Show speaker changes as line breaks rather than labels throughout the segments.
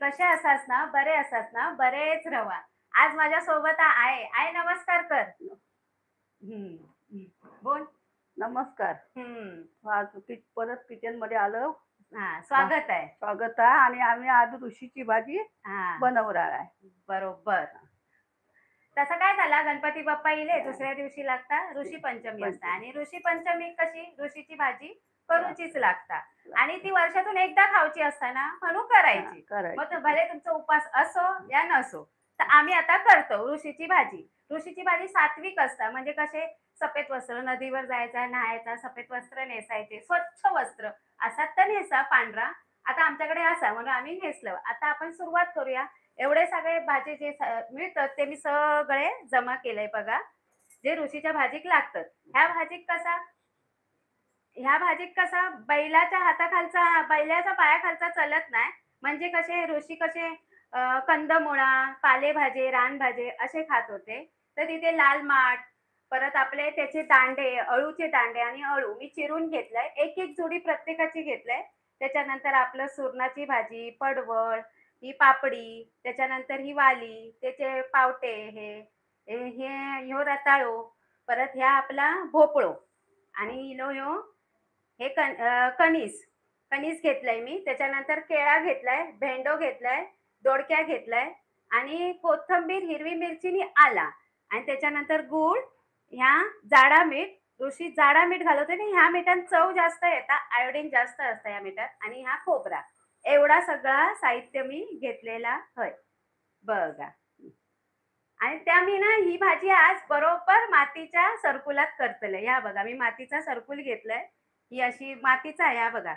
कसे असास ना, बरे असास ना, बरेच रवा. आज माझ्या सोबत आहे. आहे नमस्कार कर. हं, हं. बोल.
नमस्कार.
हं.
आज परत किचनमध्ये आलो.
हां,
वा
स्वागत आहे.
स्वागत आहे आणि आम्ही आज ऋषीची भाजी
हां,
बनवणार आहे.
बरोबर. तसं काय झाला गणपती बाप्पा येले दुसऱ्या दिवशी लागता ऋषी पंचमी असते
पंचमी.
आणि ऋषी पंचमी कशी ऋषीची भाजी करूचीच लागता आणि ती
लागतं.
वर्षातून एकदा खाऊची असता ना म्हणून
हां,
करायची. मग
करायची.
भले तुमचा उपास असो या नसो, तर आम्ही आता करतो ऋषीची भाजी. ऋषीची भाजी सात्विक असता म्हणजे कसे सफेद वस्त्र नदीवर जायचा, न्हायचा, सफेद वस्त्र नेसायचे, स्वच्छ वस्त्र असा तर नेसा पांढरा. आता आमच्याकडे असा म्हणून आम्ही नेसलं. आता आपण सुरुवात करूया. एवढे सगळे भाजी जे मिळतात ते मी सगळे जमा केलंय बघा. जे ऋषीच्या भाजीक लागतात. ह्या भाजीत कसा बैलाच्या हाताखालचा बैलाच्या पायाखालचा चलत नाही. म्हणजे कसे ऋषी कसे कंदमुळा, पालेभाजे, रानभाजे असे खात होते. तर तिथे लाल माठ, परत आपले त्याचे दांडे, अळूचे दांडे आणि अळू मी चिरून घेतलंय. एक-एक जुडी प्रत्येकाची घेतलंय. त्याच्यानंतर आपलं सुरणाची भाजी, पडवळ, ही पापडी, त्याच्यानंतर ही वाली, त्याचे पावटे हे, ह्यो रताळो, परत ह्या आपला भोपळो आणि ह्यो कणीस. कणीस घेतलंय मी. त्याच्यानंतर केळा घेतलाय, भेंडो घेतलाय, दोडक्या घेतलाय आणि कोथिंबीर, हिरवी मिरची आणि आला आणि त्याच्यानंतर गूळ, ह्या जाडा मीठ, ऋषी जाडा मीठ घालवते आणि ह्या मिठात चव जास्त येतात, आयोडीन जास्त असतं या मिठात आणि हा खोबरा. एवढा सगळा साहित्य मी घेतलेला होय. बघा. आणि त्या मी ना ही भाजी आज बरोबर मातीच्या सरकुलात करतले. या बघा मी मातीचा सरकूल घेतलाय. ही अशी मातीचा आहे हा बघा.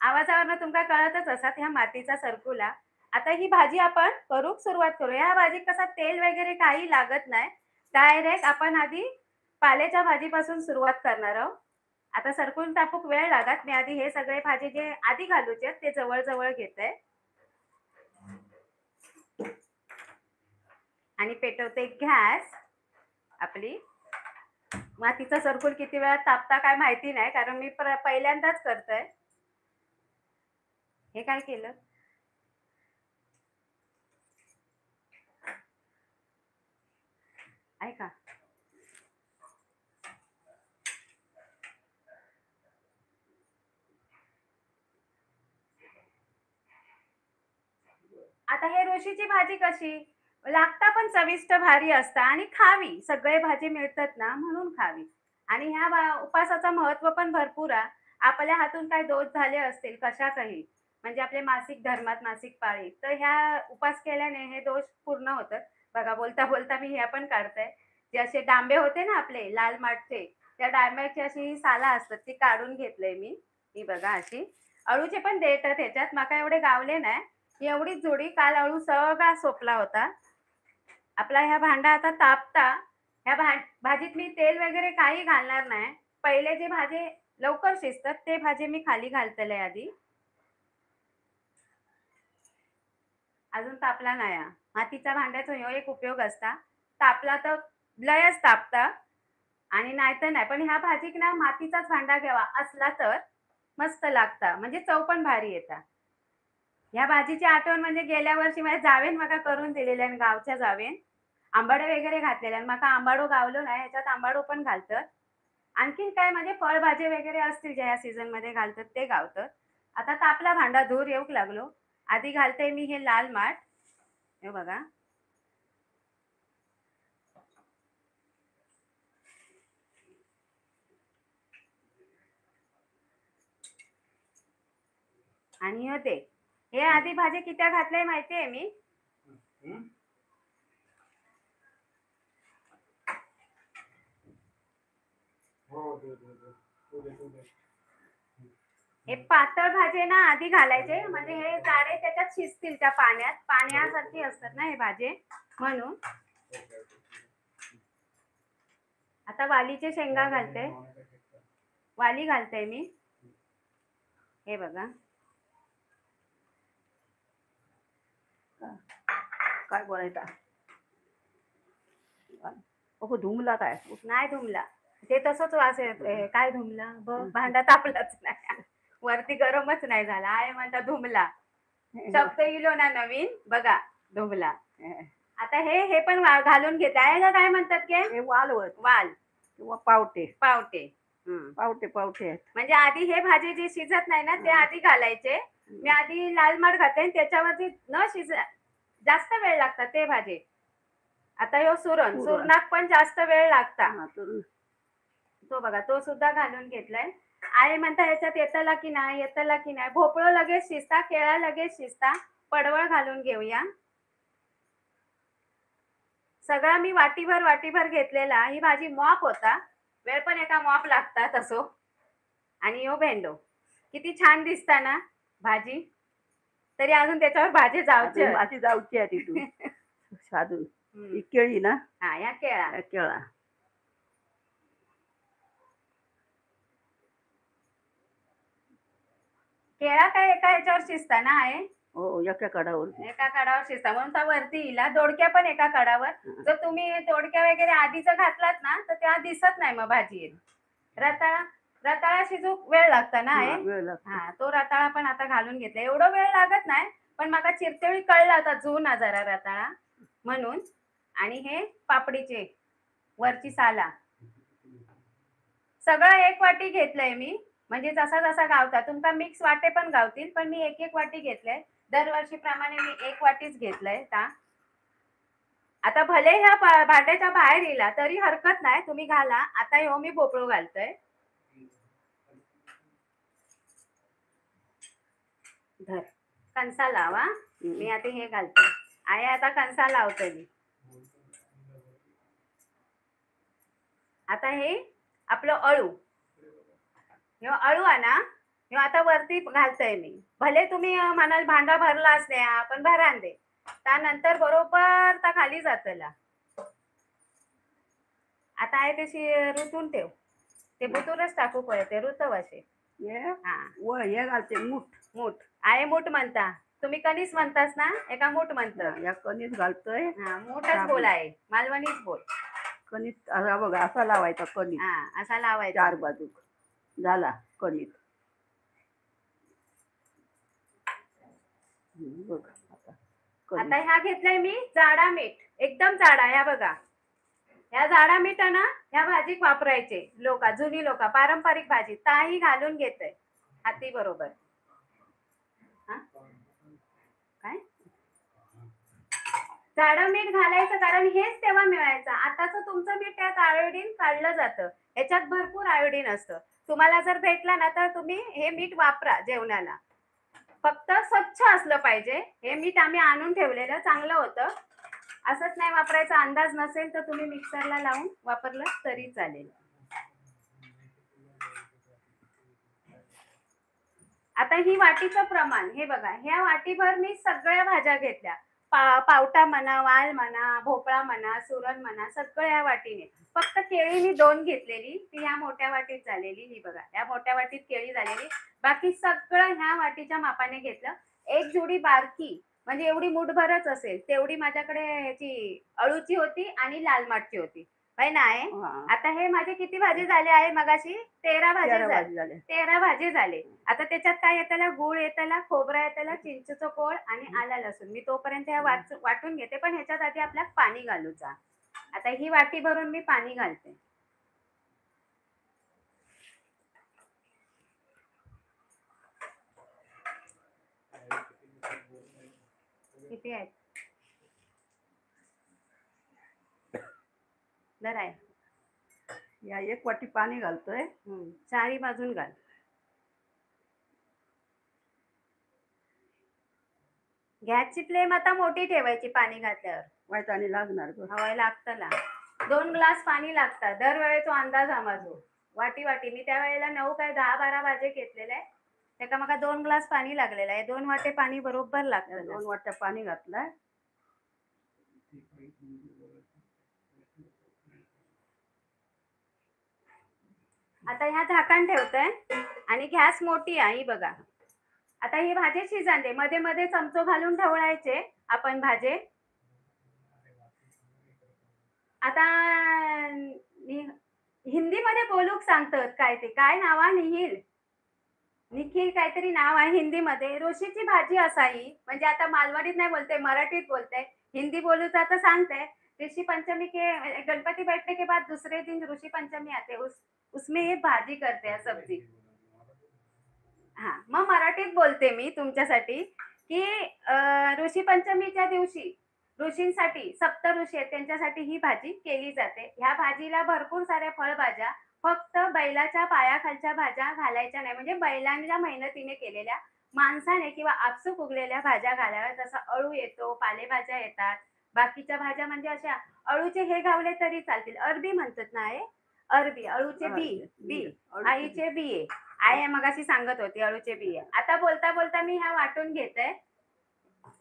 आवाजावरनं तुमका कळतच असत ह्या मातीचा सरकुला. आता ही भाजी आपण करूक सुरुवात करूया. ह्या भाजीत कसा तेल वगैरे काही लागत नाही. डायरेक्ट आपण आधी पालेच्या भाजीपासून सुरुवात करणार आहोत. आता सरकून टाकूक वेळ लागत. मी आधी हे सगळे भाजी जे आधी घालूचे ते जवळ-जवळ घेते आणि पेटवते गॅस आपली. मातीचा सरकूल किती वेळात तापता काय माहिती नाही कारण मी पहिल्यांदाच करतोय. हे काय केलं? ऐका. आता हे ऋषीची भाजी कशी लागता पण चविष्ट भारी असता आणि खावी. सगळे भाजी मिळतात ना म्हणून खावी. आणि ह्या उपासाचं महत्त्व पण भरपूर आहे. आपल्या हातून काही दोष झाले असतील कशातही, म्हणजे आपले मासिक धर्मात, मासिक पाळी, तर ह्या उपास केल्याने हे दोष पूर्ण होतात. बघा बोलता-बोलता मी हे पण काढते. जे असे डांबे होते ना आपले लाल माठचे, त्या डांब्याची अशी सालं असतात ती काढून घेतलंय मी. ही बघा अशी. अळूचे पण देठ ह्याच्यात माका एवढे गावले नाही. एवढीच जोडी काल अळू सगळा सोपला होता. आपला ह्या भांडा आता तापता. ह्या भाजीत मी तेल वगैरे काही घालणार नाही. पहिले जे भाजी लवकर शिजतात ते भाजी मी खाली घालतले आधी. अजून तापला नाही हा. मातीच्या भांड्याचा ह्यो एक उपयोग असता. तापला तर लयच तापता आणि नाहीतर नाही. पण ह्या भाजीक ना मातीचाच भांडा घ्यावा असला तर मस्त लागता. म्हणजे चव पण भारी येता. ह्या भाजीची आठवण म्हणजे गेल्या वर्षी माझ्या जावेन मला करून दिलेल्या गावच्या जावेन. आंबाडे वगैरे घातलेले आणि माका आंबाडो गावलो नाही ह्याच्यात आंबाडो पण घालतात. आणखीन काय म्हणजे फळभाजी वगैरे असतील ज्या या सीझनमध्ये घालतात ते घालतात. आता तापला भांडा धूर येऊक लागलो. आधी घालते मी हे लाल माठ. हे बघा. आणि होते. हे आधी भाजी कित्या घातलंय माहितीये मी? हे पातळ भाजी ना आधी घालायचे म्हणजे हे दाणे त्याच्यात शिजतील त्या पाण्यात. पाण्यासारखी असतात ना हे भाजी म्हणून. आता वालीचे शेंगा घालते. वाली घालते मी. हे बघा.
काय बोलायचा? अहो धुमला काय?
नाही धुमला. ते तसंच वास येतोय. काय धुमला? बघ भांडा तापलाच नाही. वरती गरमच नाही झाला. आहे म्हणता धुमला. शब्द इलो ना नवीन बघा धुमला. आता हे पण घालून घेते आहे का काय म्हणतात की
हे वालवत
वाल
किंवा पावटे
पावटे.
पावटे पावटे आहेत.
म्हणजे आधी हे भाजी जी शिजत नाही ना ते आधी घालायचे. मी आधी लाल माठ घातले आणि त्याच्यावरती न जास्त वेळ लागतात ते भाजी. आता ह्यो सुरणाक पण जास्त वेळ लागता. तो बघा तो सुद्धा घालून घेतलाय. आई म्हणता याच्यात येतला की नाही येतला की नाही. भोपळं लगेच शिजता, केळा लगेच शिजता. पडवळ घालून घेऊया. सगळा मी वाटीभर घेतलेला. ही भाजी मॉप होता. वेळ पण एका मॉप लागतात असो. आणि यो भेंडो किती छान दिसता ना भाजी. तरी अजून त्याच्यावर भाजी
जाऊची आहे तिथून साधून. ही केळी ना.
हा या केळा
केळा
केळा काय एका ह्याच्यावर शिजता ना आहे.
हो एका कडावर
शिजता म्हणून त्या वरती येईल. दोडक्या पण एका कडावर. जर तुम्ही दोडक्या वगैरे आधीच घातलात ना तर त्या दिसत नाही मग भाजी. रताळा शिजू वेळ लागता ना आहे. हा तो रताळा पण आता घालून घेतला. एवढं वेळ लागत नाही पण मला चिरतेळी कळला होता जुना जरा रताळा म्हणून. आणि हे पापडीचे वरची साला सगळं एक वाटी घेतलंय मी. म्हणजे जसा जसा गावता तुमका मिक्स वाटे पण गावतील पण मी एक वाटी घेतलंय. दरवर्षीप्रमाणे मी एक वाटीच घेतलंय ता. आता भले ह्या भांड्याच्या बाहेर येला तरी हरकत नाही तुम्ही घाला. आता ह्यो मी भोपळो घालतोय. धर कणसा लावा. मी आता हे घालते. आहे आता कणसा लावतोय मी. आता हे आपलं अळू अळू आहे ना. ह्यो आता वरती घालतोय मी. भले तुम्ही म्हणाल भांडा भरला असते पण भरान दे त्यानंतर बरोबर ता खाली जातला. आता आहे ते रुतून ठेव. ते बुतूरच टाकू पडते रुतव असे.
हे घालते मूठ
आहे मूठ म्हणता तुम्ही. कणीस म्हणतास ना एका मूठ म्हणत.
या कणीस घालतोय.
हा मूठच बोल आहे मालवणीच बोल.
कणीस बघा असा लावायचा कणीस.
हा असा लावायचा
4 बाजू झाला कणीस. बघ
आता ह्या घेतलाय मी जाडा मीठ. एकदम जाडा. ह्या बघा ह्या जाडा मीठ ना ह्या भाजीत वापरायचे. जुनी लोक पारंपरिक भाजी ताही घालून घेतय हाती बरोबर. काय जाडं मीठ घालायचं कारण हेच तेव्हा मिळायचं. आताच तुमचं मीठ त्यात आयोडीन काढलं जातं. ह्याच्यात भरपूर आयोडीन असतं. तुम्हाला जर भेटला ना तर तुम्ही हे मीठ वापरा जेवणाला. फक्त स्वच्छ असलं पाहिजे. हे मीठ आम्ही आणून ठेवलेलं चांगलं होतं. असंच नाही वापरायचा अंदाज नसेल तर तुम्ही मिक्सरला लावून वापरलं तरी चालेल. आता ही वाटीचं प्रमाण हे बघा. ह्या वाटीभर मी सगळ्या भाज्या घेतल्या. पावटा म्हणा वाल म्हणा भोपळा म्हणा सुरण म्हणा सगळं ह्या वाटीने. फक्त केळी मी 2 घेतलेली ती ह्या मोठ्या वाटीत झालेली. ही बघा ह्या मोठ्या वाटीत केळी झालेली. बाकी सगळं ह्या वाटीच्या मापाने घेतलं. एक जुडी बारकी म्हणजे एवढी मुठभरच असेल तेवढी माझ्याकडे ह्याची अळूची होती आणि लाल माठची होती. भाई नाही. आता हे माझे किती भाजी झाले आहे मगाशी 13 भाजी झाले. आता त्याच्यात काय येताला गुळ येताला खोबरा येताला चिंचेचं कोळ आणि आला लसूण. मी तोपर्यंत ह्या वाटून घेते पण ह्याच्यात आधी आपल्याला पाणी घालूचा. आता ही वाटी भरून मी पाणी घालते. किती आहेत दर आहे.
या 1 वाटी पाणी घालतोय.
चारी बाजून घाल. गॅसची फ्लेम आता मोठी ठेवायची. पाणी घातल्यावर
वाईटाने लागणार
हवाय लागतला. 2 ग्लास पाणी लागतात. दरवेळेचा अंदाज हा माझो. वाटी मी त्या वेळेला 9 काय 10-12 भाजी घेतलेले आहे. त्याका मला 2 ग्लास पाणी लागलेलं आहे. 2 वाटे पाणी बरोबर लागतं.
2 वाट्या पाणी घातलंय.
आता ह्या झाकण ठेवतोय आणि गॅस मोठी आहे. बघा आता ही भाजी शिजांदे. मध्ये मध्ये चमचो घालून ठेवायचे आपण भाजी. आता हिंदी मध्ये बोलूक सांगतात काय ते काय नावा निहिल निखिल काहीतरी नाव आहे हिंदीमध्ये. ऋषीची भाजी असाही, म्हणजे आता मालवणीत नाही बोलते, मराठीत बोलते. हिंदी बोलू तर आता सांगते. ऋषि पंचमी के गणपति बैठने के बाद दूसरे दिन ऋषि पंचमी आते, उसमें ये भाजी करते हैं सब्जी. हां, मग मराठीत बोलते मी तुमच्यासाठी, की ऋषी पंचमीच्या दिवशी ऋषींसाठी, सप्तऋषी आहेत त्यांच्यासाठी ही भाजी केली जाते. ह्या भाजीला भरपूर साऱ्या फळभाज्या, फक्त बैलाच्या पायाखालच्या भाज्या घालायच्या नाही. म्हणजे बैलांच्या मेहनतीने केलेल्या, माणसाने किंवा आपसूक उगलेल्या भाज्या घालाव्यात. जसं अळू येतो, पालेभाज्या येतात. बाकीच्या भाज्या म्हणजे अशा अळूचे हे घावले तरी चालतील. अरबी म्हणतात ना हे? अरबी, अळूचे बी, बी, आईचे बिये. आई मगाशी सांगत होती अळूचे बिये. आता बोलता बोलता मी ह्या वाटून घेते.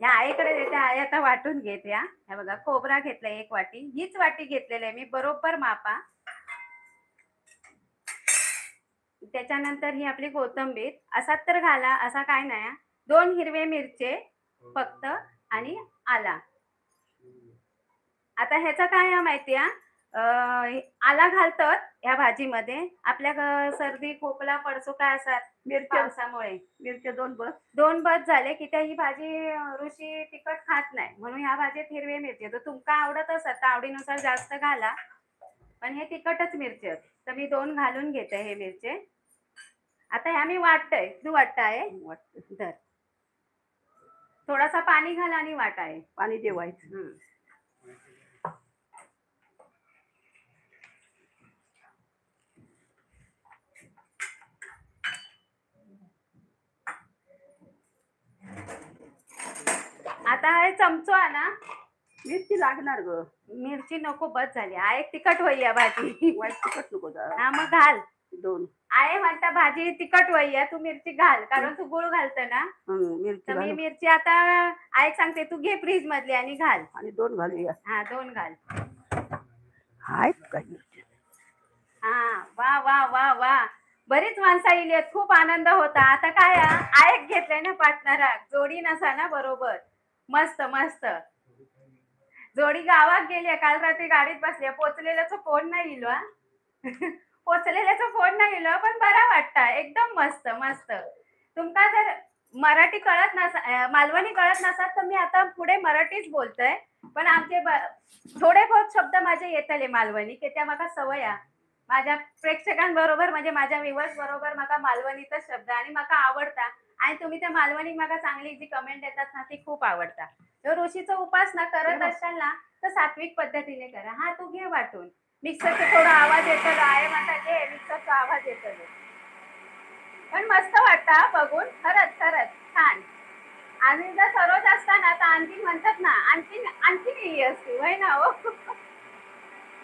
ह्या आईकडे देते. आई आता वाटून घेते. ह्या बघा, खोबरा घेतलाय 1 वाटी. हीच वाटी घेतलेली आहे मी, बरोबर मापा. त्याच्यानंतर ही आपली कोथिंबीर. असाच तर घाला, असा काय नाही. 2 हिरवे मिरचे फक्त आणि आला. आता ह्याचं काय आहे माहिती आहे? आला घालतात ह्या भाजीमध्ये. आपल्या सर्दी, खोकला, पडसोका असतात
मिरच्या
पावसामुळे.
मिरच्या 2 बस.
2 बस झाले की त्या ही भाजी ऋषी तिखट खात नाही. म्हणून ह्या भाजीत हिरवे मिरची. तर तुमका आवडत असत तर आवडीनुसार जास्त घाला. पण हे तिखटच मिरची आहेत. तर मी 2 घालून घेते हे मिरचे. आता ह्या मी वाटतंय. तू वाटताय?
वाटतं.
धर. थोडासा पाणी घाल आणि वाटाय.
पाणी जेवायचं.
हं. आता हे चमचो आहे ना,
मिरची लागणार ग.
मिरची नको, बस झाली. एक तिखट होई या भाजी.
वाईट तिखट नको जरा.
हा मग घाल.
2.
आहे म्हणता भाजी तिखट होई, तू मिरची घाल, कारण तू गुळ घालत ना.
मिरची
तर मी
घालू
मिरची आता आई सांगते, तू घे फ्रीज मधली आणि घाल.
आणि 2 घालूया.
हा 2 घाल.
आहेत काय मिरची?
हा, वा वा वा वा. बरीच माणसं येईल, खूप आनंद होता. आता काय आयक घेतलंय ना पार्टनर, जोडी नसा ना बरोबर. मस्त मस्त. जोडी गावात गेली, काल रात्री गाडीत बसली. पोचलेल्याचा फोन नाही इलो. पोचलेल्याचा फोन नाही इलो, पण बरा वाटतं. एकदम मस्त मस्त. तुमका जर मराठी कळत नसा, मालवणी कळत नसत तर मी आता पुढे मराठीच बोलतोय. पण आमचे थोडे बहुत शब्द माझे येतले मालवणी, की त्या मला सवय आहे. माझ्या प्रेक्षकांबरोबर म्हणजे माझ्या व्ह्युअर्स बरोबर मला मालवणीचाच शब्द आणि मला आवडता. आणि तुम्ही त्या मालवणी मला चांगली जी कमेंट देतात ना, ती खूप आवडतात. तर ऋषीचा उपासना करत असाल ना, तर सात्विक पद्धतीने करा. हा तू घे वाटून. मिक्सरचा थोडा आवाज येतो, आहे माझा घे, मिक्सरचा आवाज येतो. पण मस्त वाटतं बघून, खरंच खरंच छान. आणि जर सरोज असताना तर आणखी म्हणतात ना, आणखीन ही असते वय ना हो.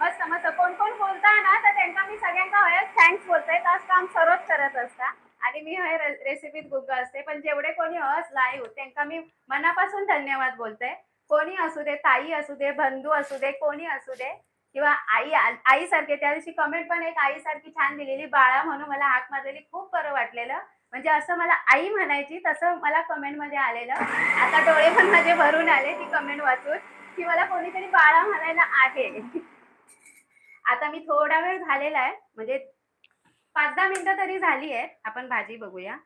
मस्त मस्त. कोण कोण बोलता ना, तर त्यांना मी सगळ्यांना थँक्स बोलते. तास काम सरोज करत असता आणि मी रेसिपीत गुग्ग असते. पण जेवढे कोणी लाईव्ह त्यांना मी मनापासून धन्यवाद बोलते. कोणी असू दे, ताई असू दे, बंधू असू दे, कोणी असू दे, किंवा आईसारखे. त्या दिवशी कमेंट पण एक आईसारखी छान दिलेली, बाळा म्हणून मला हाक मारलेली, खूप बरं वाटलेलं. म्हणजे असं मला आई म्हणायची तसं मला कमेंट मध्ये आलेलं. आता डोळे पण माझे भरून आले ती कमेंट वाचून, की मला कोणीतरी बाळा म्हणायला आहे. आता मी थोडा वेळ झालेला आहे, म्हणजे 5-10 मिनिटं तरी झाली आहेत. आपण भाजी बघूया.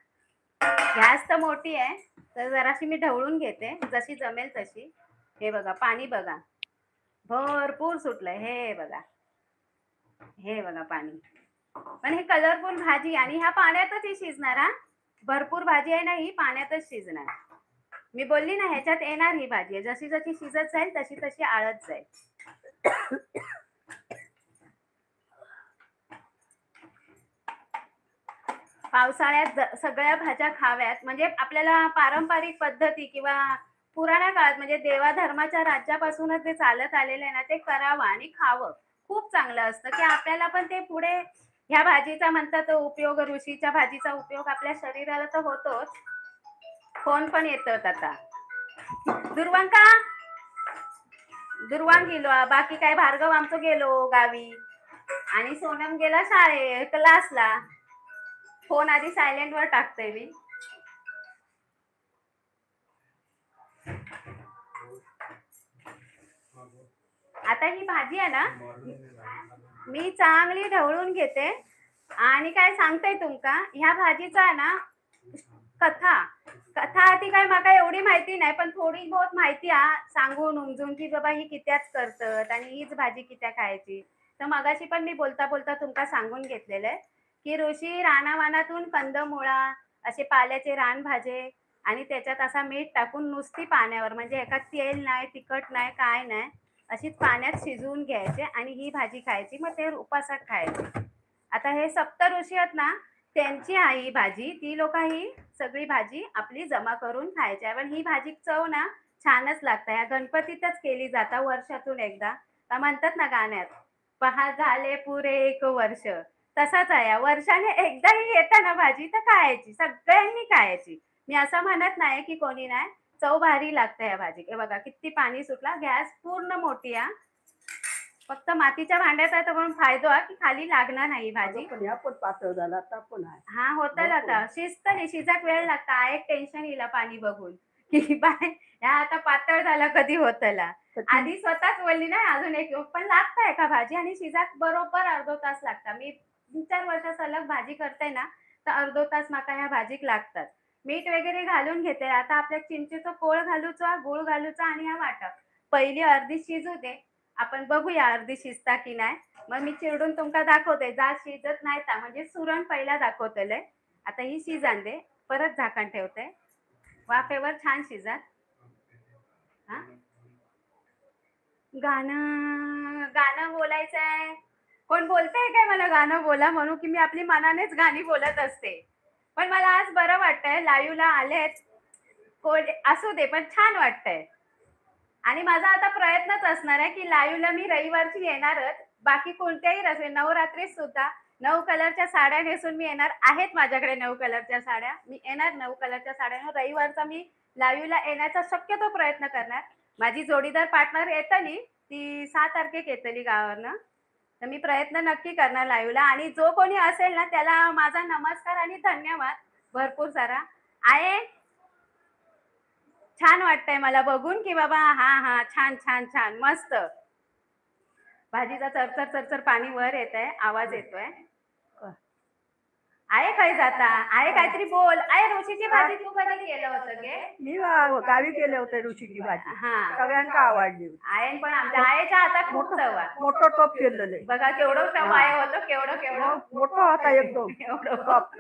गॅस तर मोठी आहे, तर जराशी मी ढवळून घेते, जशी जमेल तशी. हे बघा, पाणी बघा भरपूर सुटलंय. हे बघा, हे बघा पाणी. पण हे कलरफुल भाजी आणि ह्या पाण्यातच ही शिजणार. हा, भरपूर भाजी आहे ना, ही पाण्यातच शिजणार. मी बोलली ना, ह्याच्यात येणार ही भाजी. जशी जशी शिजत जाईल तशी तशी आळत जाईल. पावसाळ्यात सगळ्या भाज्या खाव्यात. म्हणजे आपल्याला पारंपरिक पद्धती किंवा पुराण्या काळात, म्हणजे देवाधर्माच्या राज्यापासूनच जे चालत आलेलं आहे ना, ते करावं आणि खावं. खूप चांगलं असतं, की आपल्याला पण ते पुढे ह्या भाजीचा म्हणतात उपयोग, ऋषीच्या भाजीचा उपयोग आपल्या शरीराला तर होतोच. फोन पण येतात आता. दुर्वांग गेलो, बाकी काय भार्गव आमचं गेलो गावी आणि सोनम गेला शाळेत क्लासला. फोन आधी सायलेंट वर टाकते मी. आता ही भाजी आहे ना, मी चांगली ढवळून घेते. आणि काय सांगते तुमका, ह्या भाजीचा ना कथा कथा ती काय म्हाका एवढी माहिती नाही, पण थोडी बहुत माहिती हा सांगून उमजून की बाबा ही कित्याच करतात आणि हीच भाजी कित्या खायची. तर मगाशी पण मी बोलता बोलता तुमका सांगून घेतलेलं आहे की ऋषी रानावानातून कंदमुळा असे पाल्याचे रानभाजे आणि त्याच्यात असा मीठ टाकून नुसती पाण्यावर, म्हणजे एका तेल नाही तिखट नाही काय नाही, अशीच पाण्यात शिजवून घ्यायचे आणि ही भाजी खायची. मग ते उपासात खायची. आता हे सप्त ऋषी आहेत ना, त्यांची आहे ही भाजी. ती लोक ही सगळी भाजी आपली जमा करून खायची. पण ही भाजी चव ना छानच लागते. या गणपतीतच केली जाता वर्षातून एकदा. तर म्हणतात ना गाण्यात, पहा झाले पुरे 1 वर्ष. तसाच आहे या. वर्षाने एकदा ही येते ना भाजी तर खायची. सगळ्यांनी खायची. मी असं म्हणत नाही की कोणी नाही. चव भारी लागते या भाजी. हे बघा किती पाणी सुटला. गॅस पूर्ण मोठी आहे. फक्त मातीच्या भांड्यात आहे तर म्हणून फायदा आहे की खाली लागणार नाही भाजी.
पण ह्या पण पातळ झाला आता पण आहे.
हा होतं आता शिजत नाही, शिजाक वेळ लागता. एक टेन्शन येईल पाणी बघून की बाय ह्या आता पातळ झाला कधी होतला. आधी स्वतःच बोलली नाही अजून एक पण लागतं एका भाजी आणि शिजाक बरोबर अर्धो तास लागता. मी 3-4 वर्ष सलग भाजी करते ना तर अर्धो तास माका ह्या भाजीक लागतात. मीठ वगैरे घालून घेते. आता आपल्या चिंचेचं कोळ घालूचा, गुळ घालूचा आणि हा वाटप. पहिली अर्धी शिजू दे, आपण बघूया अर्धी शिजता की नाही. मग मी चिरडून तुमका दाखवते. जा शिजत नाही ता म्हणजे सुरण पहिला दाखवतले. आता ही शिजान दे, परत झाकण ठेवते. वाफेवर छान शिजात. हा गाणं गाणं बोलायचं आहे. कोण बोलतंय काय मला गाणं बोला म्हणून, की मी आपली मनानेच गाणी बोलत असते. पण मला आज बरं वाटतंय, लाईव्हला आलेत. कोण असू दे पण छान वाटतंय. आणि माझा आता प्रयत्नच असणार आहे की लाईव्हला मी रविवारची येणारच. बाकी कोणत्याही रस्ते नवरात्रीत सुद्धा 9 कलरच्या साड्या नेसून मी येणार. आहेत माझ्याकडे 9 कलरच्या साड्या. मी येणार 9 कलरच्या साड्या. रविवारचा मी लाईव्हला येण्याचा शक्यतो प्रयत्न करणार. माझी जोडीदार पार्टनर येतली, ती 6 तारखेक येतली गावावरनं. तर मी प्रयत्न नक्की करणार लाईव्हला. आणि जो कोणी असेल ना त्याला माझा नमस्कार आणि धन्यवाद भरपूर सारा. आहे छान वाटतंय मला बघून की बाबा हा हा छान छान छान मस्त. भाजीचा चरचर चरचर पाणी वर येत आहे, आवाज येतोय. आहे काय जाता आहे काहीतरी बोल. आहे ऋषीची भाजी तू कधी केलं होतं गे?
मी गावी केले होते ऋषीची भाजी.
हा
सगळ्यांना आवडली.
आहे पण आमच्या आईच्या हातात खूप चव आहे.
मोठं टोप केलेलं.
बघा केवढं टप आहे होतं, केवढं केवढं
मोठं होता एकदम.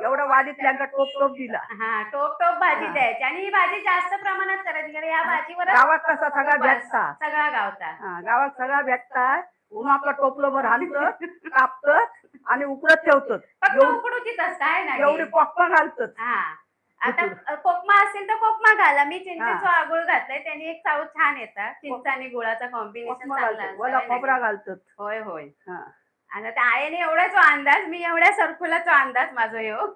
एवढं वाढीतल्यांका टोप दिला.
हा टोप टोप भाजी द्यायची. आणि ही भाजी जास्त प्रमाणात करायची कारण या भाजीवर
गावात कसा सगळा भेटता.
सगळा गावता.
गावात सगळा भेटता. उन्हातलं टोपलं भर आणतं, कापतं आणि उकडत ठेवतात.
फक्त उकडूचीच असतं ना.
एवढी कोकमा घालतात.
हा आता कोकमा असेल तर कोकमा घाला. मी चिंचेचं आगुळ घातलंय, त्याने एक चव छान येतात. चिंच आणि गुळाचा कॉम्बिनेशन
वला खोबरा घालतात.
होय होय. आणि त्या आईने एवढाच अंदाज, मी एवढ्या सरकुलाचा अंदाज माझा येऊ.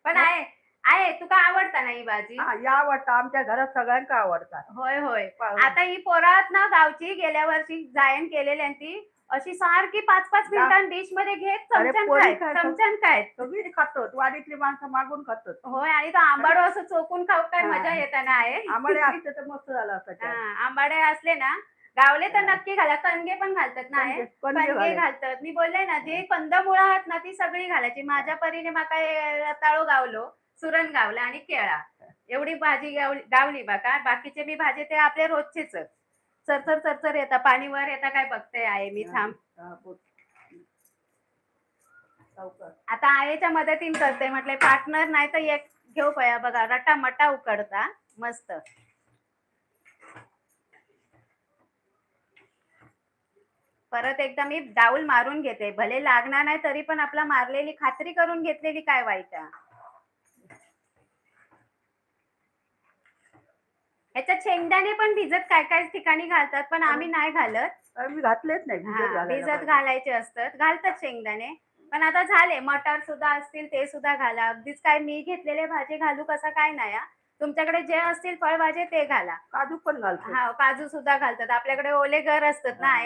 पण आहे आहे तुका आवडता ना ही भाजी?
या आवडतं. आमच्या घरात सगळ्यांना आवडतात.
होय होय. आता ही पोरात ना गावची गेल्या वर्षी जायन केलेली ती अशी सारखी 5-5 मिनिटां डिश मध्ये घेत चमच्यान काय
सगळी खातात. वाडीतली माणसं मागून खातात.
होय. आणि तो आंबाडो असं चोकून खाऊ काय मजा येताना आहे.
आंबाडे असते तर मस्त झालं असतं.
आंबाडे असले ना गावले तर नक्की घाला. कणगे पण घालतात ना. कणगे घालतात. मी बोलले ना जे कंदमुळं आहेत ना ती सगळी घालायची. माझ्या परीने माका रताळो गावलो, सुरण गावला आणि केळा एवढी भाजी गावली बघा. बाकीचे मी भाजी ते आपले रोजचेच चरचर चरचर येतात. पाणी वर येता काय बघते आहे मी. थांब आता आईच्या मदतीने करते. म्हटले पार्टनर नाही तर एक घेऊ पया. बघा रटा मटा उकडता मस्त. परत एकदा मी डाऊल मारून घेते. भले लागणार नाही तरी पण आपला मारलेली खात्री करून घेतलेली काय वाईट. ह्याच्यात शेंगदाणे पण भिजत काय काय ठिकाणी घालतात, पण आम्ही नाही घालत.
आम्ही घातलेच नाही.
भिजत घालायचे असतात. घालतात शेंगदाणे. पण आता झाले मटार सुद्धा असतील ते सुद्धा घाला. अगदीच काय मी घेतलेले भाजी घालू कसा काय नाही. तुमच्याकडे जे असतील फळभाजे ते घाला.
काजू पण घालतात.
हा काजू सुद्धा घालतात. आपल्याकडे ओले घर असतात ना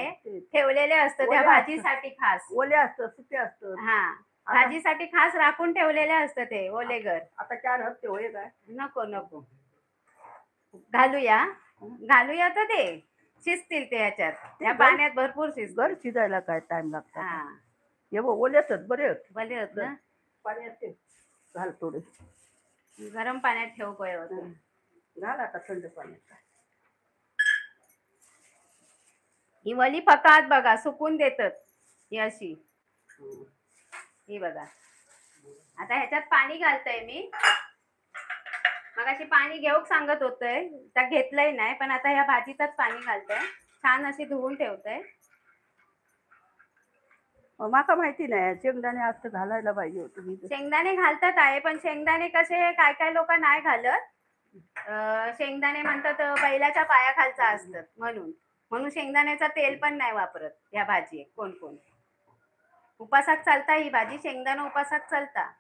ठेवलेले असतात त्या भाजीसाठी खास.
ओले असतात, सुके असतात.
हा भाजीसाठी खास राखून ठेवलेले असतं ते ओले घर.
आता 4 हप्ते होय काय
नको नको घालूया तर ते शिजतील ते ह्याच्यात. त्या पाण्यात भरपूर
घर शिजायला काय टाइम लागतात. हे ओलेच बरे
भले होत ना.
पाण्यात ते घाल थोडे.
गरम पाण्यात ठेव पोहे होते.
घाल आता थंड पाण्यात.
ही वली फकात बघा सुकून देतात ही अशी. ही बघा आता ह्याच्यात पाणी घालतय मी. मगाशी पाणी घेऊक सांगत होतंय त्या घेतलंय नाही, पण आता ह्या भाजीतच पाणी घालतंय. छान अशी धुवून ठेवतंय.
माका माहिती नाही शेंगदाणे असं घालायला पाहिजे होतं मी.
शेंगदाणे घालतात आहे, पण शेंगदाणे कसे काय काय लोक नाही घालत. शेंगदाणे म्हणतात बैलाच्या पायाखालचा असतात म्हणून. म्हणून शेंगदाण्याचा तेल पण नाही वापरत या भाजी. कोण कोण उपासात चालता ही भाजी, शेंगदाणा उपासात चालता.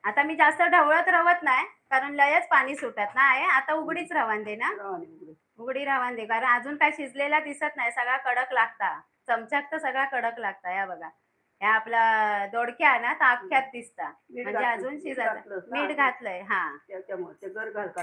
आता मी जास्त ढवळत रवत नाही कारण लयच पाणी सुटत ना आहे. आता उघडीच रवान दे ना, उघडी रवान दे, कारण अजून काय शिजलेला दिसत नाही. सगळा कडक लागता चमच्यात, तर सगळा कडक लागता. या बघा ह्या आपला दोडक्या ना तर अख्ख्यात दिसता, म्हणजे अजून शिजायचं. मीठ घातलंय हा
त्याच्यामुळे ते गर घाल का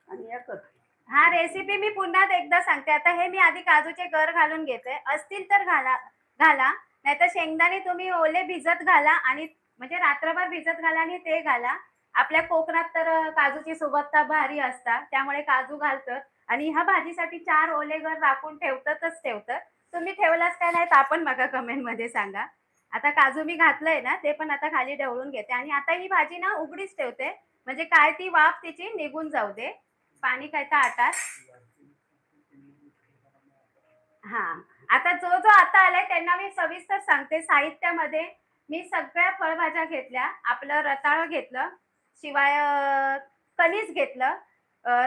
आणि एकच.
हा रेसिपी मी पुन्हा एकदा सांगते. आता हे मी आधी काजूचे गर घालून घेते, असतील तर घाला घाला, नाहीतर शेंगदाणे तुम्ही ओले भिजत घाला आणि म्हणजे रात्रभर भिजत घाला आणि ते घाला. आपल्या कोकणात तर काजूची सुबत्ता भारी असता, त्यामुळे काजू घालतात. आणि ह्या भाजीसाठी 4 ओले गर राखून ठेवतातच ठेवतात. तुम्ही ठेवलाच काय नाही तर आपण मग कमेंट मध्ये सांगा. आता काजू मी घातलंय ना ते पण आता खाली ढवळून घेते. आणि आता ही भाजी ना उघडीच ठेवते, म्हणजे काय ती वाफ तिची निघून जाऊ दे. पाणी काय तर आटात. हा आता जो जो आता आलाय त्यांना मी सविस्तर सांगते. साहित्यामध्ये मी सगळ्या फळभाज्या घेतल्या. आपलं रताळं घेतलं, शिवाय कणीस घेतलं,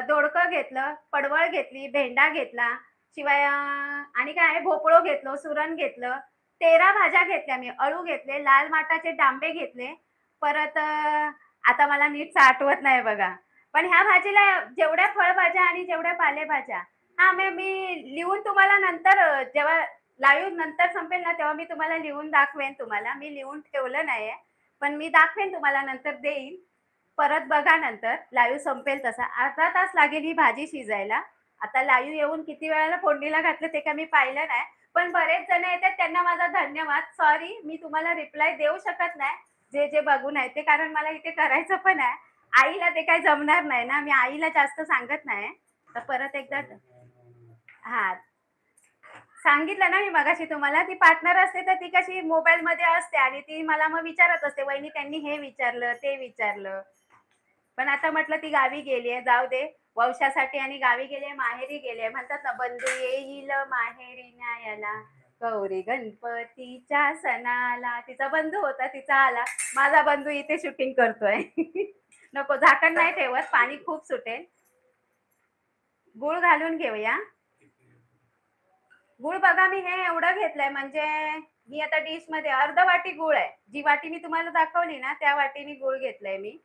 दोडकं घेतलं, पडवळ घेतली, भेंडा घेतला, शिवाय आणि काय आहे भोपळो घेतलो, सुरण घेतलं. 13 भाज्या घेतल्या मी. अळू घेतले, लाल माटाचे डांबे घेतले. परत आता मला नीट आठवत नाही बघा. पण ह्या भाजीला जेवढ्या फळभाज्या आणि जेवढ्या पालेभाज्या, हा मी लिहून तुम्हाला नंतर जेव्हा लाईव्ह नंतर संपेल ना तेव्हा मी तुम्हाला लिहून दाखवेन. तुम्हाला मी लिहून ठेवलं नाहीये, पण मी दाखवेन तुम्हाला, नंतर देईन. परत बघा नंतर लाईव्ह संपेल तसा. अर्धा तास लागेल ही भाजी शिजायला. आता लाईव्ह येऊन किती वेळाला फोडणीला घातलं ते काय मी पाहिलं नाही, पण बरेच जण येतात त्यांना माझा धन्यवाद. सॉरी मी तुम्हाला रिप्लाय देऊ शकत नाही जे जे बघून आहे ते, कारण मला इथे करायचं पण आहे. आईला ते काही जमणार नाही ना, मी आईला जास्त सांगत नाही. तर परत एकदा हा सांगितलं ना मी मगाशी तुम्हाला, ती पार्टनर असते तर ती कशी मोबाईल मध्ये असते आणि ती मला मग विचारत असते, वहिनी त्यांनी हे विचारलं ते विचारलं. पण आता म्हटलं ती गावी गेलीये, जाऊ दे. वंशासाठी आणि गावी गेले, माहेरी गेले. म्हणतात ना बंधू येईल माहेरी न्यायला, गौरी गणपतीच्या सणाला. तिचा बंधू होता, तिचा आला. माझा बंधू इथे शूटिंग करतोय. नको झाकण नाही ठेवत, पाणी खूप सुटेल. गुळ घालून घेऊया. गुळ बघा मी हे एवढं घेतलंय, म्हणजे मी आता डिश मध्ये अर्ध वाटी गुळ आहे. जी वाटी मी तुम्हाला दाखवली ना त्या वाटीने गुळ घेतलाय मी.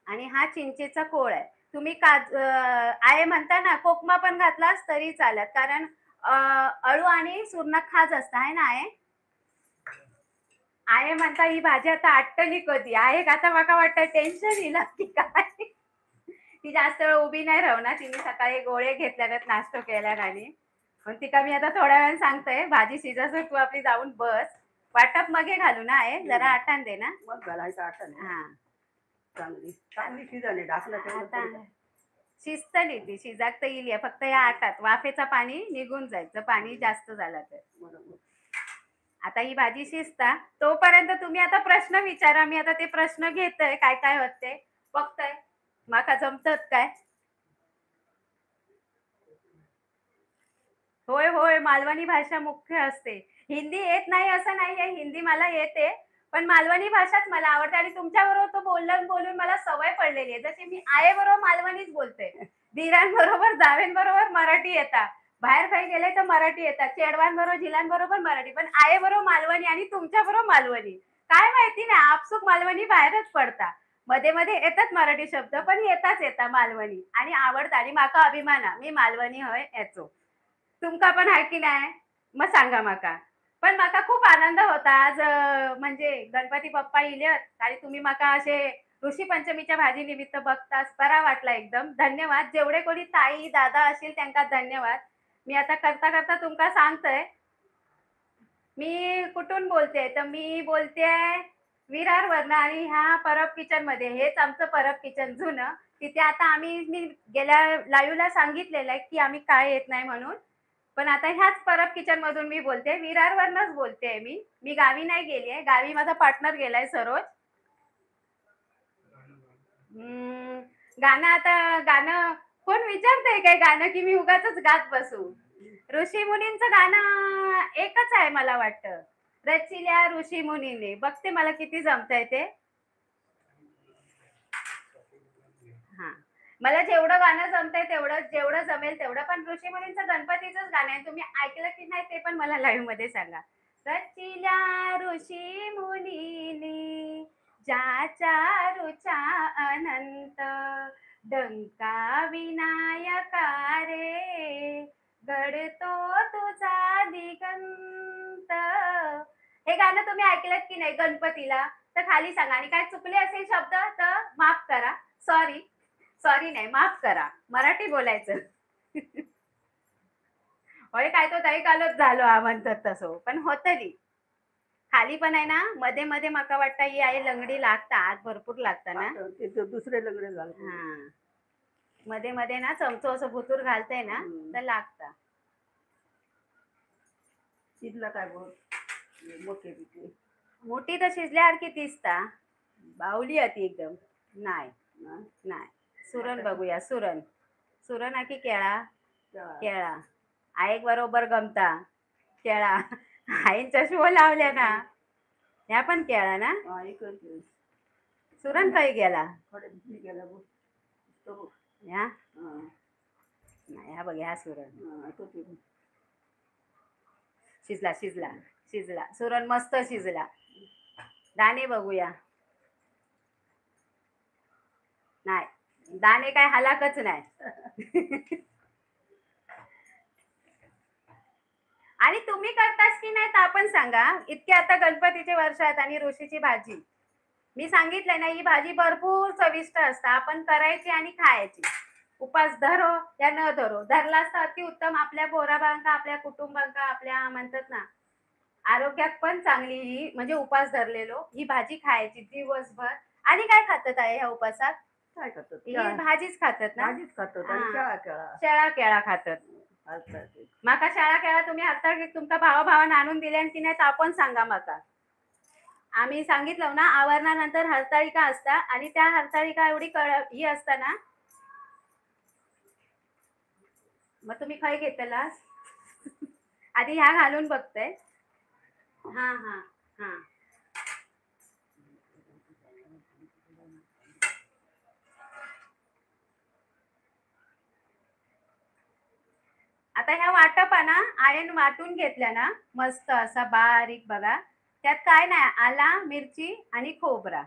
आणि हा चिंचेचा कोळ आहे. तुम्ही आहे म्हणता ना, कोकमा पण घातलास तरी चालत, कारण अळू आणि सुर्ण खाज असता आहे ना. आहे म्हणता ही भाजी आता आटली कधी आहे का, आता मला वाटतं टेन्शन येईल की काय. ती जास्त वेळ उभी नाही राहणार. तिने सकाळी गोळे घेतल्यागत नाश्ता केल्या आणि पण ती का मी आता थोड्या वेळाने सांगते. भाजी शिजायचं तू आपली जाऊन बस. वाटप मगे घालू ना आहे, जरा आटान दे ना.
मग घालायचं आटण.
हा
चांगली चांगली शिजाली ढाकलं
शिजतली ती, शिजाक तर येईल. फक्त या आटात वाफेचा पाणी निघून जायचं, पाणी जास्त झालं तर.
बरोबर.
आता ही भाजी शिजता तोपर्यंत तुम्ही आता प्रश्न विचारा. मी आता ते प्रश्न घेतोय काय काय होते बघतोय. माका जमतात काय. होय होय मालवणी भाषा मुख्य असते. हिंदी येत नाही असं नाहीये, हिंदी मला येते, पण मालवणी भाषाच मला आवडते. आणि तुमच्या बरोबर तो बोलून बोलून मला सवय पडलेली आहे. जशी मी आहे बरोबर मालवणीच बोलते, धीरांबरोबर जावेंबरोबर मराठी येतात, बाहेर काही गेले तर मराठी येतात, चेडवांबरोबर झिलांबरोबर मराठी, पण आहे बरोबर मालवणी आणि तुमच्या बरोबर मालवणी. काय माहिती ना, आपसुक मालवणी बाहेरच पडता. मध्ये मध्ये येतात मराठी शब्द, पण येतात मालवणी आणि आवडतं. आणि माका अभिमान मी मालवणी होय याचो. तुमका पण आहे की नाही मग सांगा माका. पण माका खूप आनंद होता आज, म्हणजे गणपती बाप्पा इल्यात आणि तुम्ही माका असे ऋषी पंचमीच्या भाजी निमित्त बघतास, बरा वाटला एकदम. धन्यवाद. जेवढे कोणी ताई दादा असतील त्यांना धन्यवाद. मी आता करता करता तुमका सांगतोय. मी कुठून बोलते, तर मी बोलते विरारवरनं आणि ह्या परब किचन मध्ये, हेच आमचं परब किचन जुनं. तिथे आता मी गेल्या लाईव्हला सांगितलेलं आहे की आम्ही काय येत नाही म्हणून. पण आता ह्याच परब किचन मधून मी बोलते, विरारवरनच बोलते मी गावी नाही गेलीये. गावी माझा पार्टनर गेलाय सरोज. हम्म, गाणं कोण विचारतंय काय गाणं, की मी उगाचच गात बसू. ऋषी मुनींचं गाणं एकच आहे मला वाटतं, रचिल्या ऋषी मुनीने. बघते मला किती जमतंय ते. हा, मला जेवढं गाणं जमतंय तेवढं, जेवढं जमेल तेवढं. पण ऋषी मुनींचं गणपतीचंच गाणं आहे, तुम्ही ऐकलं की नाही ते पण मला लाईव्ह मध्ये सांगा. रचिल्या ऋषी मुनीने ज्याच्या रुचा अनंत, डंका विनायका रे घडतो तुझा दिगंत. हे गाणं तुम्ही ऐकलं की नाही गणपतीला, तर खाली सांगा. आणि काय चुकले असेल शब्द तर माफ करा. सॉरी, सॉरी नाही, माफ करा. मराठी बोलायचं. होय, काय तो ताई कालच झालो हा म्हणतात तसं, पण होतली. खाली पण आहे ना, मध्ये मध्ये मका वाटतं ही आहे लंगडी लागता, आत भरपूर लागता ना.
आता ते ते दुसरे लग्न झालं.
हा, मध्ये मध्ये ना चमचो असं भुतूर घालते ना, तर लागता.
शिजला काय बोल मोठे पिके
मोठी तर शिजल्यासारखी दिसता, बावली होती एकदम. नाही
ना
नाही, सुरण बघूया. सुरण सुरण आहे की केळा.
त्या-
केळा आईक बरोबर गमता. केळा आईन चष्मा लावल्या ना, ह्या पण केळा ना.
हा, एकच दिवस.
सुरण काही गेला
थोडे दिवशी गेला बोल. तो बघ.
ह्या.
हा,
नाही, ह्या बघ, ह्या सुरण.
हा, तो ते.
शिजला शिजला शिजला, सुरण मस्त शिजला. दाणे बघूया. नाही, दाणे काय हलाकच नाही. आणि तुम्ही करतास की नाही तर आपण सांगा. इतके आता गणपतीचे वर्ष आहेत आणि ऋषीची भाजी मी सांगितलंय ना, ही भाजी भरपूर चविष्ट असता. आपण करायची आणि खायची. उपास धरो या न धरो, धरला असता अति उत्तम. आपल्या पोराबाळांका, आपल्या कुटुंबांका, आपल्या म्हणतात ना आरोग्यात पण चांगली ही, म्हणजे उपास धरलेलो ही भाजी खायची दिवसभर. आणि काय खातात आहे ह्या उपासात?
काय करतात
ही भाजीच खातात ना.
भाजीच खातात आणि
हा.
केळा केळा
शेळा केळा खातात.
खातात.
माका शाळा केळा तुम्ही हरताळ तुमका भावाभावान आणून दिले की नाही तर आपण सांगा माका. आम्ही सांगितलं ना, आवरणानंतर हरताळिका असता आणि त्या हरताळिका एवढी ही असता ना. मग तुम्ही खय घेतलास? आधी ह्या घालून बघते. हा हा हा, आता ह्या वाटपाना आयन वाटून घेतल्या ना, मस्त असा बारीक बघा. त्यात काय नाही, आला, मिरची आणि खोबरा.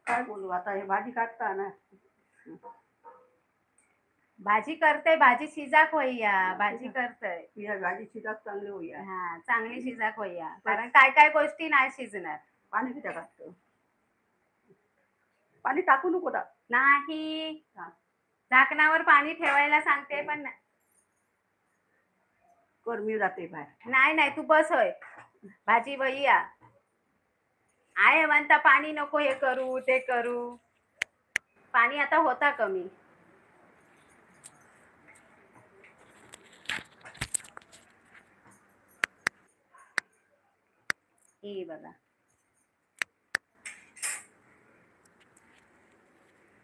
काय बोलू आता, हे भाजी काढता ना.
भाजी करते, भाजी शिजाक होईया. भाजी करतय.
या भाजी शिजाक चांगली होईया.
हा, चांगली शिजाक होईया. कारण काय काय गोष्टी नाही शिजणार.
पाणी किती टाकतो? पाणी टाकू नको दा.
नाही, झाकणावर पाणी ठेवायला सांगते पण
कर, मी जाते बाहेर.
नाही नाही, तू बस होय. भाजी वैया आहे म्हणता पाणी नको हे करू ते करू. पाणी आता होता कमी. हे बघा,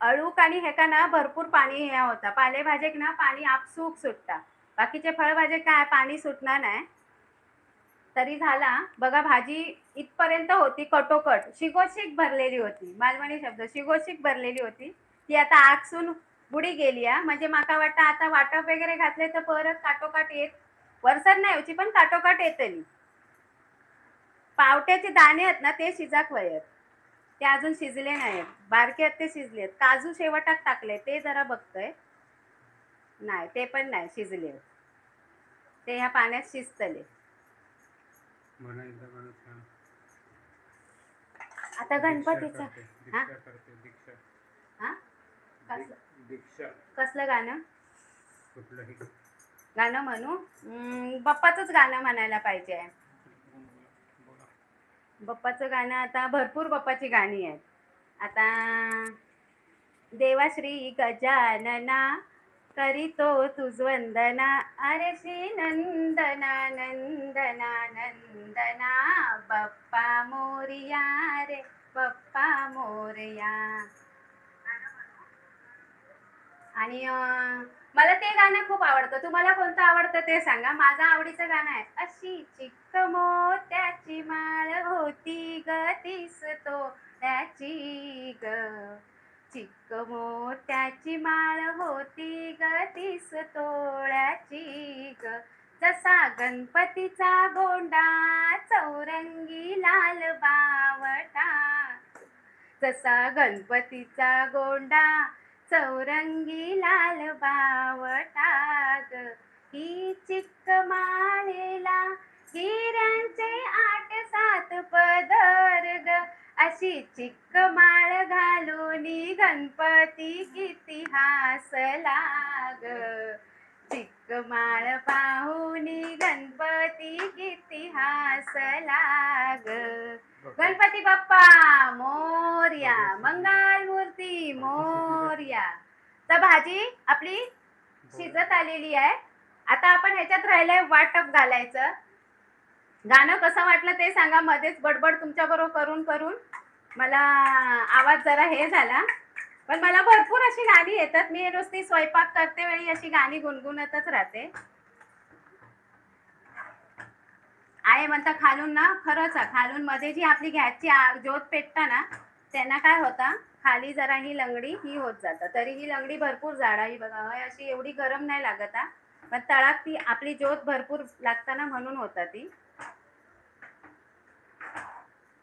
अळूक आणि हेका ना भरपूर पाणी ह्या होता. पालेभाजेक ना पाणी आपसूक सुटता. बाकीचे फळभाजे काय पाणी सुटणार नाही. तरी झाला बघा, भाजी इथपर्यंत होती कटोकट, शिगोशिक भरलेली होती. मालवणी शब्द शिगोशिक भरलेली होती. ती आता आकसून बुडी गेली आहे. म्हणजे माका वाटतं आता वाटप वगैरे घातले तर परत काटोकाट येत, वरसर नाही होती पण काटोकाट येतली. पावट्याचे दाणे आहेत ना ते शिजाक वयत, ते अजून शिजले नाहीत. बारके आहेत ते शिजलेत. काजू शेवटात टाकले ते जरा बघतोय. नाही, ते पण नाही शिजले. ते ह्या पाण्यात शिजतले. आता गणपतीचं हा
दीक्षा
हा कसलं
दीक्षा
कसलं गाणं
कुठलंही
गाणं म्हणू बाप्पाचंच गाणं म्हणायला पाहिजे. बाप्पाचं गाणं आता भरपूर बाप्पाची गाणी आहेत. आता देवा श्री गजानना करीतो तुझ वंदना, अरे श्री नंदना नंदना नंदना, बाप्पा मोरया रे बाप्पा मोरया. आणि मला ते गाणं खूप आवडतं. तुम्हाला कोणतं आवडतं ते सांगा. माझं आवडीचं गाणं आहे, अशी चिक्क मोत्याची माळ होती ग तीस तोळ्याची ग, चिक्क मोत्याची माळ होती ग तीस तोळ्याची ग, जसा गणपतीचा गोंडा चौरंगी लाल बावटा, जसा गणपतीचा गोंडा चौरंगी लाल बावटा ग, ही चिक्क माळेला हिऱ्यांचे 8-7 पदर ग, अशी चिक्क माळ घालूनी गणपती किती हासला ग, चिक्क माळ पाहुनी गणपती किती हासला ग. गणपती बाप्पा मोरया, मंगल मूर्ती मोरया. तर भाजी आपली शिजत आलेली आहे. आता आपण ह्याच्यात राहिलंय वाटप घालायचं. गाणं कसं वाटलं ते सांगा. मध्येच बडबड तुमच्या बरोबर करून करून मला आवाज जरा हे झाला, पण मला भरपूर अशी गाणी येतात. मी नुसती स्वयंपाक करते वेळी अशी गाणी गुणगुणतच राहते. आहे म्हणता खालून ना, खरंच आहे, खालून मध्ये जी आपली गॅसची ज्योत पेटता ना, त्यांना काय होतं, खाली जरा ही लंगडी ही होत जातं. तरी ही लंगडी भरपूर जाड आहे बघा, अशी एवढी गरम नाही लागत, पण तळात ती आपली ज्योत भरपूर लागताना म्हणून होता ती.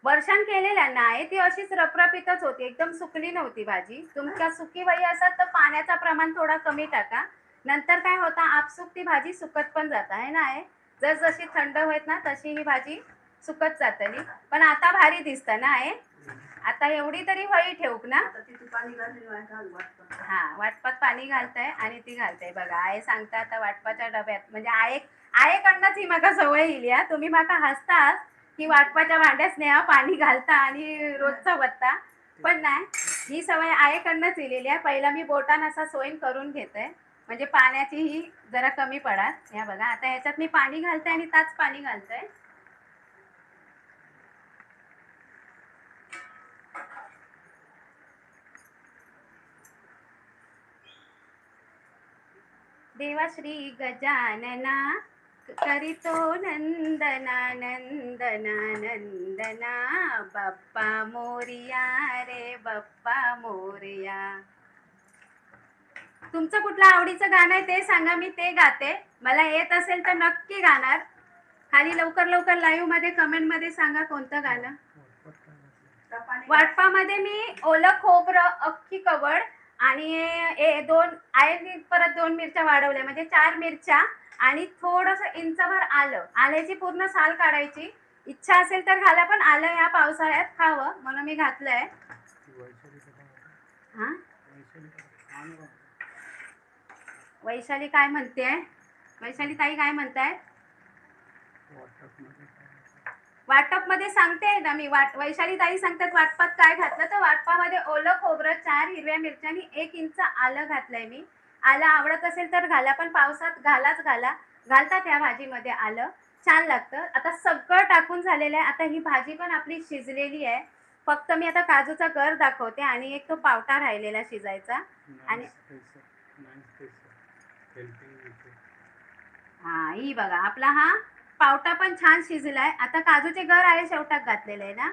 वर्षण केलेल्या नाही, ती अशीच रपरपीतच होती, एकदम सुकली नव्हती भाजी. तुमच्या सुकी वही असत तर पाण्याचं प्रमाण थोडा कमी टाका. नंतर काय होतं, आपसूक ती भाजी सुकत पण जात आहे ना. जसजशी थंड होत ना तशी ही भाजी सुकत जातली. पण आता भारी दिसत ना आहे. आता एवढी तरी वही ठेवूक ना. हा, वाटपात पाणी घालताय आणि ती घालताय बघा. आहे सांगता आता वाटपाच्या डब्यात, म्हणजे आईकडनंच ही माका सवय येईल. तुम्ही माका हसताच की वाटपाच्या भांड्यात स्नेहा पाणी घालता आणि रोजचा बत्ता, पण नाही, ही सवय आईकडनंच येलेली आहे. पहिला मी बोटान असा सोईन करून घेते, म्हणजे पाण्याची ही जरा कमी पडत. या बघा, आता ह्याच्यात मी पाणी घालते आणि ताच पाणी घालते. देवा श्री गजानना करीतो नंदना नंदना नंदना, बाप्पा मोरया रे बाप्पा मोरया. तुमचं कुठलं आवडीचं गाणं आहे ते सांगा, मी ते गाते. मला येत असेल तर नक्की गाणार. खाली लवकर लवकर लाईव्ह मध्ये कमेंट मध्ये सांगा कोणतं गाणं. वाटपामध्ये मी ओलं खोबरं, अख्खी कवड आणि परत 2 मिरच्या वाढवल्या, म्हणजे 4 मिरच्या आणि थोडस इंचभर आलं. आल्याची पूर्ण साल काढायची. इच्छा असेल तर घाला, पण आलं या पावसाळ्यात खावं म्हणून मी घातलंय. हा, वैशाली काय म्हणते, वैशाली ताई काय म्हणताय. वाटप मध्ये सांगते ना मी. वैशाली ताई सांगतात वाटपात काय घातलं, तर वाटपामध्ये ओलं खोबरं, 4 हिरव्या मिरच्या आणि 1 इंच आलं घातलंय मी. आलं आवडत असेल तर घाला, पण पावसात घालतात ह्या भाजीमध्ये आलं, छान लागतं. आता सगळं टाकून झालेलं आहे. आता ही भाजी पण आपली शिजलेली आहे. फक्त मी आता काजूचा गर दाखवते आणि एक तो पावटा राहिलेला शिजायचा. आणि हा, ही बघा आपला हा पावटा पण छान शिजलाय. आता काजूचे गर आहे शेवटात घातलेले आहे ना,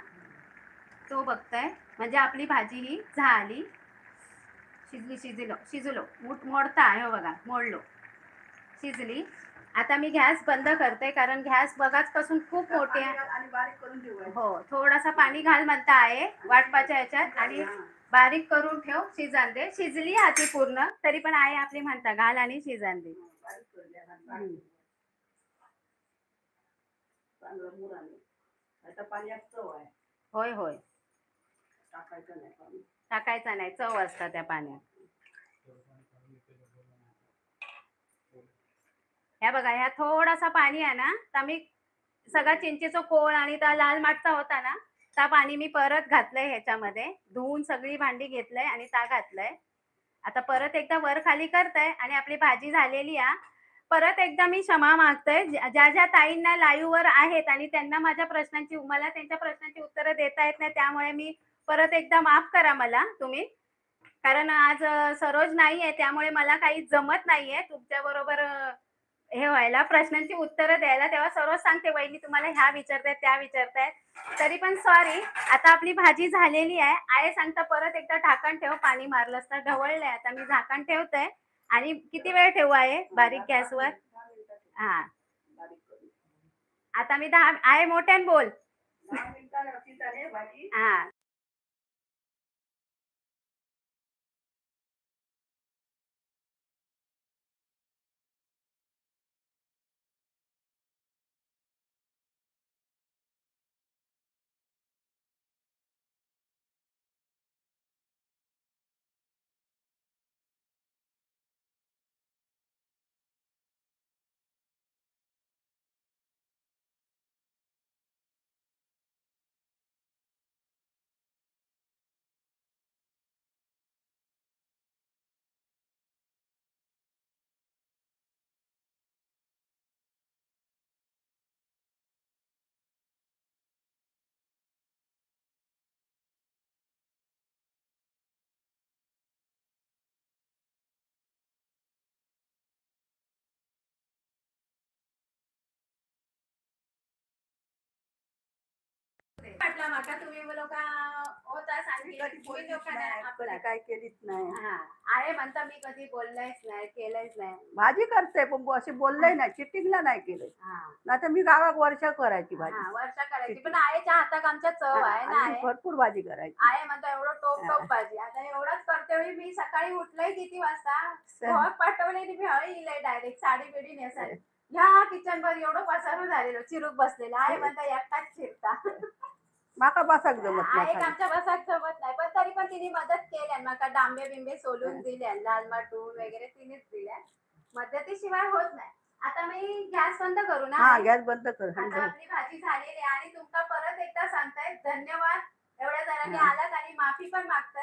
तो बघताय, म्हणजे आपली भाजी ही झाली. शिजलो मोडता आहे, हो बघा, मोडलो, शिजली. आता मी गॅस बंद करते, कारण गॅस बघाच पासून खूप मोठी आहे. हो, थोडासा पाणी घाल म्हणता आहे वाटपाच्या ह्याच्यात, आणि बारीक करून ठेव, शिजान दे. शिजली आधी पूर्ण, तरी पण आहे आपली म्हणता घाल आणि शिजान दे. होय होय.
टाकायचं नाही पाणी.
टाकायचा नाही, चव असतं त्या पाण्यात. ह्या बघा, ह्या थोडासा पाणी आहे ना, तर मी सगळा चिंचेचं कोळ आणि त्या लाल माठचा होता ना, त्या पाणी मी परत घातलंय ह्याच्यामध्ये, धुवून सगळी भांडी घेतलंय आणि त्या घातलंय. आता परत एकदा वर खाली करतय आणि आपली भाजी झालेली आहे. परत एकदा मी क्षमा मागतोय ज्या ज्या ताईंना लाईव्ह वर आहेत आणि त्यांना माझ्या प्रश्नांची मला त्यांच्या प्रश्नांची उत्तरं देता येत नाही, त्यामुळे मी परत एकदा माफ करा मला तुम्ही. कारण आज सरोज नाहीये, त्यामुळे मला काही जमत नाहीये तुमच्या बरोबर हे व्हायला, प्रश्नांची उत्तरं द्यायला. तेव्हा सरोज सांगते, वहिनी तुम्हाला ह्या विचारतायत त्या विचारतायत, तरी पण सॉरी. आता आपली भाजी झालेली आहे. आहे सांगता परत एकदा झाकण ठेव, पाणी मारलं असतं ढवळलंय. आता मी झाकण ठेवतंय. आणि किती वेळ ठेवू आहे बारीक गॅसवर?
10 मिनिटं
हा,
बारीक करून.
आता मी 10 आहे, मोठ्यान बोल.
10 मिनिटांनी अशी झाली भाजी.
हा, म्हटलं माका तुम्ही लोक होता
मी
सांगितलं
कधी
तुम्ही
बोललीच
लोकांना
नाही, कधी
आपलं.
काय केलीच नाही.
हा, आहे म्हणता मी कधी बोललायच नाही, केलंच नाही.
भाजी करते पण अशी बोललंय नाही, चिटिंगला नाही केलं.
हा,
नाही तर मी गावात वर्ष करायची भाजी.
हा, वर्षा करायची, पण आईच्या हातात आमच्या चव आहे ना.
आणि
आहे
भरपूर भाजी करायची.
आहे म्हणता एवढं टोप टोप भाजी. आता एवढंच करते वेळी मी सकाळी उठलंय किती वाजता, घोक पाठवले मी हळी इलंय डायरेक्ट साडी बिडी नेसाय. ह्या किचन वर एवढं पसारून झालेलं, चिरूक बसलेलं आहे म्हणता एकटाच चिरता.
माका बसाक जमत
आहे
नाही खाली.
आमच्या बसाक जमत नाही, पण तरी पण तिने मदत केल्या. माका डांबे बिंबे सोलून दिल्या, लाल माटून वगैरे तिनेच दिल्या. मदतीशिवाय होत नाही. आता मी गॅस बंद करू ना?
हा, गॅस बंद कर.
आता आपली भाजी झालेली आहे आणि तुमका परत एकदा सांगताय धन्यवाद. एवढ्या जणांनी
हा.
आलात आणि माफी पण मागताय.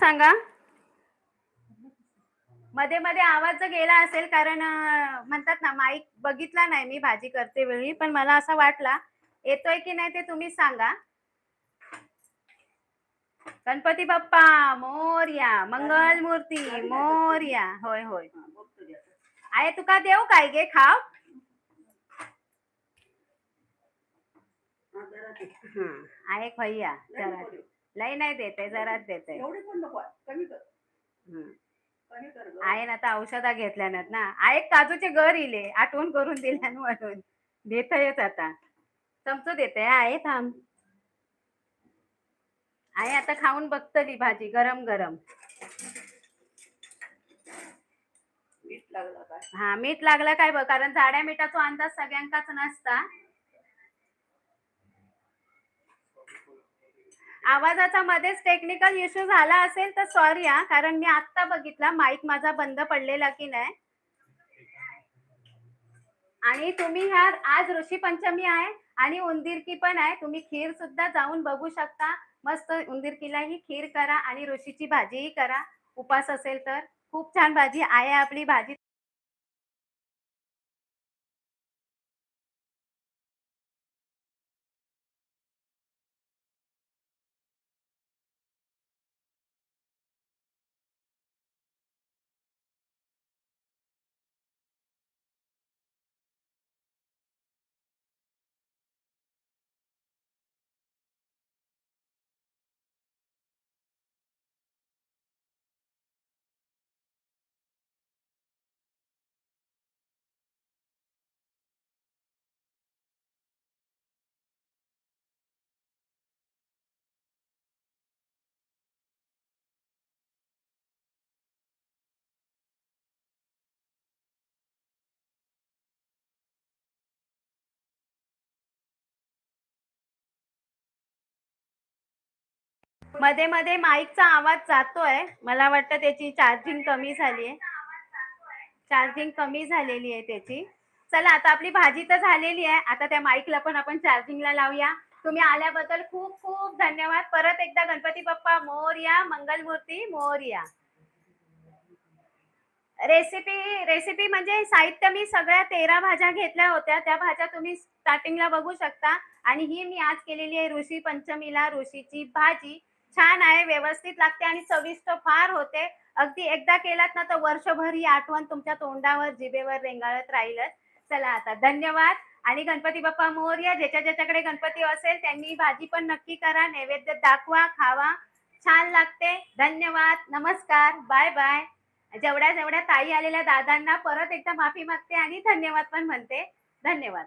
सांगा, मध्ये मध्ये आवाज जर गेला असेल, कारण म्हणतात ना माईक बघितला नाही मी भाजी करते वेळी, पण मला असं वाटला येतोय की नाही ते तुम्ही सांगा. गणपती बाप्पा मोरया, मंगल मूर्ती मोरया. होय होय. आहे तुका देऊ काय गे खाव? आहे भैया, जरा लई नाही देते, जराच देते.
एवढी पण नको, कमी कर. कमी कर गं.
आहे ना, आता औषधा घेतल्यानंतर ना, आहे काजूचे गर इले आठवण करून दिल्यान म्हणून देतयच. आता चमच देते. आहे थांब, आहे आता खाऊन बघतली भाजी गरम गरम.
मीठ लागलं काय?
हा, मीठ लागला काय बघ, कारण जाड्या मिठाचा अंदाज सगळ्यांकाच नसता. आवाजाचा मध्येच टेक्निकल इश्यू झाला असेल तर सॉरी हा, कारण मी आत्ता बघितला माईक माझा बंद पडलेला की नाही. आणि तुम्ही ह्या आज ऋषी पंचमी आहे आणि उंदीरकी पण आहे, तुम्ही खीर सुद्धा जाऊन बघू शकता. मस्त उंदीरकीला ही खीर करा आणि ऋषीची भाजीही करा. उपास असेल तर. खूप छान भाजी आहे आपली भाजी. मध्ये मध्ये माईकचा आवाज जातोय. मला वाटतं त्याची चार्जिंग कमी झाली आहे. चार्जिंग कमी झालेली आहे त्याची. चला आता आपली भाजी तर झालेली आहे. आता त्या माईकला पण आपण चार्जिंगला लावूया. तुम्ही आल्याबद्दल खूप खूप धन्यवाद. परत एकदा गणपती बाप्पा मोरया, मंगलमूर्ती मोरया. रेसिपी म्हणजे साहित्य मी सगळ्या 13 भाज्या घेतल्या होत्या. त्या भाज्या तुम्ही स्टार्टिंगला बघू शकता. आणि ही मी आज केलेली आहे ऋषी पंचमीला ऋषीची भाजी. छान आहे, व्यवस्थित लागते आणि चविष्ट फार होते. अगदी एकदा केलात ना तर वर्षभर ही आठवण तुमच्या तोंडावर, जिभेवर रेंगाळत राहीलच. चला आता धन्यवाद आणि गणपती बाप्पा मोरया. ज्याच्याकडे गणपती असेल त्यांनी भाजी पण नक्की करा, नैवेद्य दाखवा, खावा. छान लागते. धन्यवाद. नमस्कार. Bye bye. जेवढ्या ताई आलेल्या दादांना परत एकदा माफी मागते आणि धन्यवाद पण म्हणते. धन्यवाद.